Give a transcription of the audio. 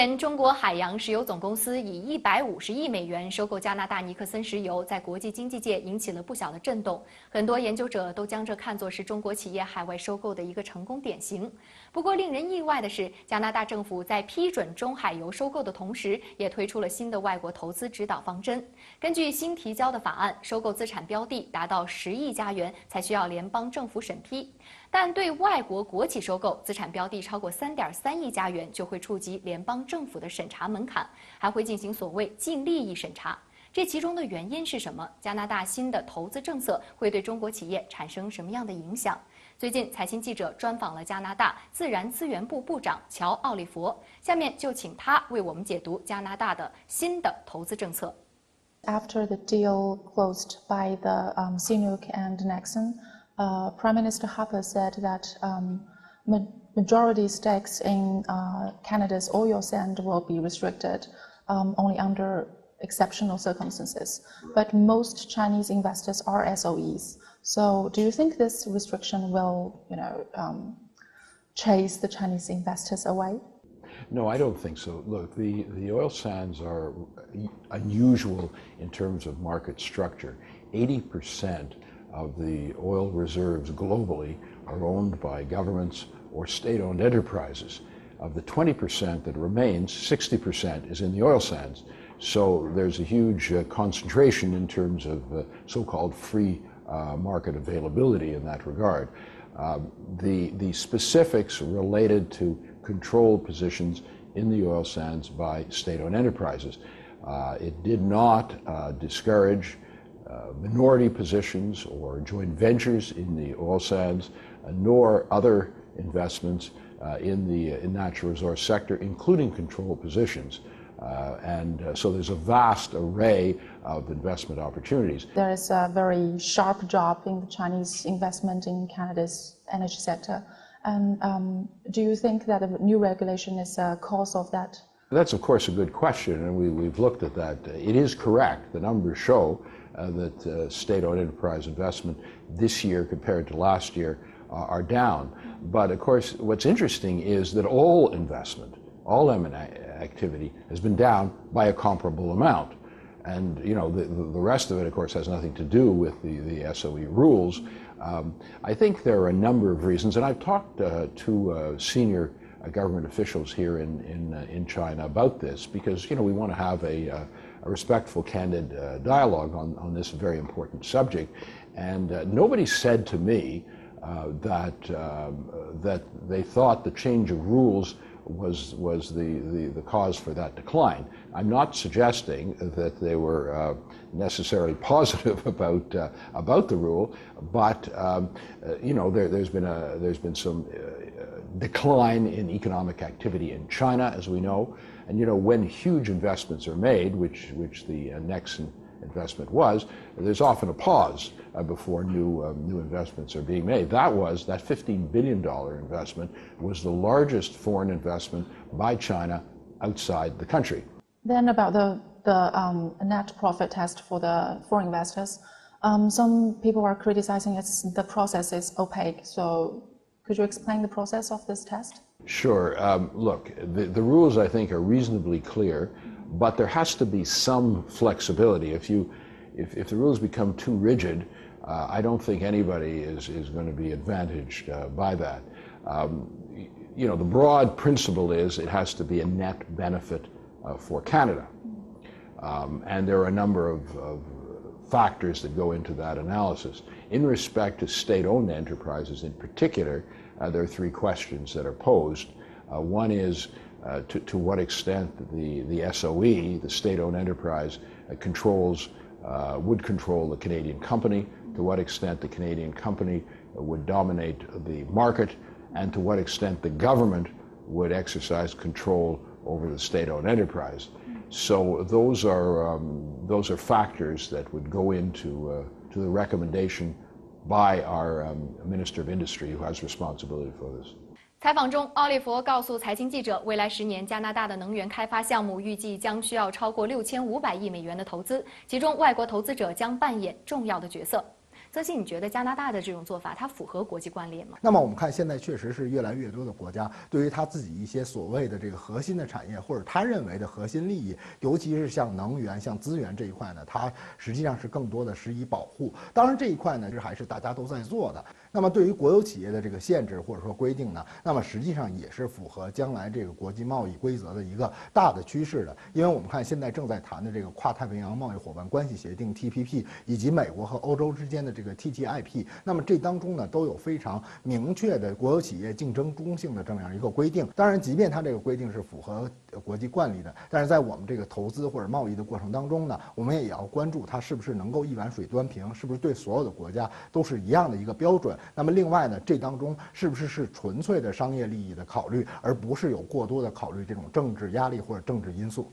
年，中国海洋石油总公司以150亿美元收购加拿大尼克森石油，在国际经济界引起了不小的震动。很多研究者都将这看作是中国企业海外收购的一个成功典型。不过，令人意外的是，加拿大政府在批准中海油收购的同时，也推出了新的外国投资指导方针。根据新提交的法案，收购资产标的达到10亿加元才需要联邦政府审批。 但对外国国企收购资产标的超过3.3亿加元，就会触及联邦政府的审查门槛，还会进行所谓净利益审查。这其中的原因是什么？加拿大新的投资政策会对中国企业产生什么样的影响？最近，财新记者专访了加拿大自然资源部部长乔·奥利佛，下面就请他为我们解读加拿大的新的投资政策。After the deal closed by the CNOOC and Nexon. Prime Minister Harper said that majority stakes in Canada's oil sand will be restricted only under exceptional circumstances. But most Chinese investors are SOEs. So, do you think this restriction will, chase the Chinese investors away? No, I don't think so. Look, the oil sands are unusual in terms of market structure. 80% of the oil reserves globally are owned by governments or state-owned enterprises. Of the 20% that remains, 60% is in the oil sands. So there's a huge concentration in terms of so-called free market availability in that regard. The specifics related to control positions in the oil sands by state-owned enterprises. It did not discourage minority positions or joint ventures in the oil sands, nor other investments in the natural resource sector, including control positions. So there's a vast array of investment opportunities. There is a very sharp drop in the Chinese investment in Canada's energy sector. And do you think that the new regulation is a cause of that? That's, of course, a good question, and we've looked at that. It is correct. The numbers show that state-owned enterprise investment this year compared to last year are down. But of course, what's interesting is that all investment, all M&A activity has been down by a comparable amount. And the rest of it, of course, has nothing to do with the SOE rules. I think there are a number of reasons, and I've talked to senior government officials here in China about this, because we want to have a respectful, candid dialogue on this very important subject. And nobody said to me that they thought the change of rules was the cause for that decline. I'm not suggesting that they were necessarily positive about the rule, but there's been some decline in economic activity in China, as we know, and when huge investments are made, which the Nexon investment was, there's often a pause before new investments are being made. That $15 billion investment was the largest foreign investment by China outside the country. Then about the net profit test for the foreign investors, some people are criticizing the process is opaque. So could you explain the process of this test? Sure. Look, the rules, I think, are reasonably clear, but there has to be some flexibility. If the rules become too rigid, I don't think anybody is going to be advantaged by that. The broad principle is it has to be a net benefit for Canada. And there are a number of factors that go into that analysis. In respect to state-owned enterprises in particular, there are three questions that are posed. One is to what extent the SOE, the state-owned enterprise, would control the Canadian company, to what extent the Canadian company would dominate the market, and to what extent the government would exercise control over the state-owned enterprise. So those are factors that would go into to the recommendation by our Minister of Industry, who has responsibility for this. 采访中，奥利佛告诉财经记者，未来10年加拿大的能源开发项目预计将需要超过6500亿美元的投资，其中外国投资者将扮演重要的角色。泽鑫，你觉得加拿大的这种做法，它符合国际惯例吗？那么我们看现在确实是越来越多的国家对于他自己一些所谓的这个核心的产业，或者他认为的核心利益，尤其是像能源、像资源这一块呢，它实际上是更多的施以保护。当然这一块呢，这还是大家都在做的。那么对于国有企业的这个限制或者说规定呢，那么实际上也是符合将来这个国际贸易规则的一个大的趋势的。因为我们看现在正在谈的这个跨太平洋贸易伙伴关系协定 TPP， 以及美国和欧洲之间的这个 TTIP， 那么这当中呢都有非常明确的国有企业竞争中性的这么样一个规定。当然，即便它这个规定是符合国际惯例的，但是在我们这个投资或者贸易的过程当中呢，我们也要关注它是不是能够一碗水端平，是不是对所有的国家都是一样的一个标准。那么另外呢，这当中是不是纯粹的商业利益的考虑，而不是有过多的考虑这种政治压力或者政治因素。